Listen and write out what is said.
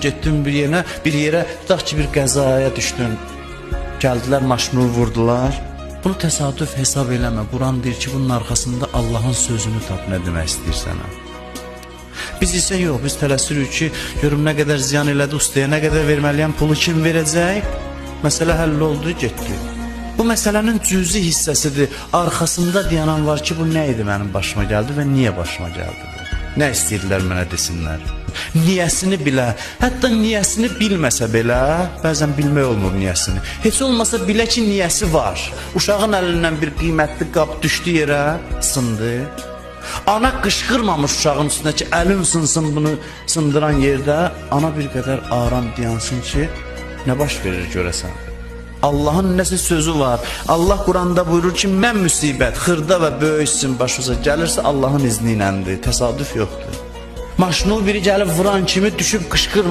getdin bir yerə, tutaq ki, bir qəzaya düşdün. Gəldilər, maşını vurdular. Bunu təsadüf hesab eləmə. Quran deyir ki, bunun arxasında Allahın sözünü tap, nə demək istəyirsən. Biz isə yox, biz tələsirik ki, görüm nə qədər ziyan elədi ustaya, nə qədər verməliyəm, pulu kim verəcək? Məsələ həll oldu, getdi. Bu məsələnin cüzi hissəsidir. Arxasında dayanan var ki, bu nə idi mənim başıma gəldi və niyə başıma gəldi bu? Nə istəyirlər mənə desinlər? Niyəsini bilə, hətta niyəsini bilməsə belə, bəzən bilmək olmur niyəsini. Heç olmasa bilə ki, niyəsi var. Uşağın əlindən bir qiymətli qab düşdü yerə, sındı. Ana qışqırmamış uşağın üstünə ki, əlin sınsın bunu sındıran yerdə. Ana bir qədər aram dayansın ki, nə baş verir görəsən? Allahın nəsə sözü var. Allah Quranda buyurur ki, mən müsibət, xırda və böyük sizin başınıza gəlirsə Allahın izni iləndir, təsadüf yoxdur. Maşını biri gəlib vuran kimi düşüb qışqırma.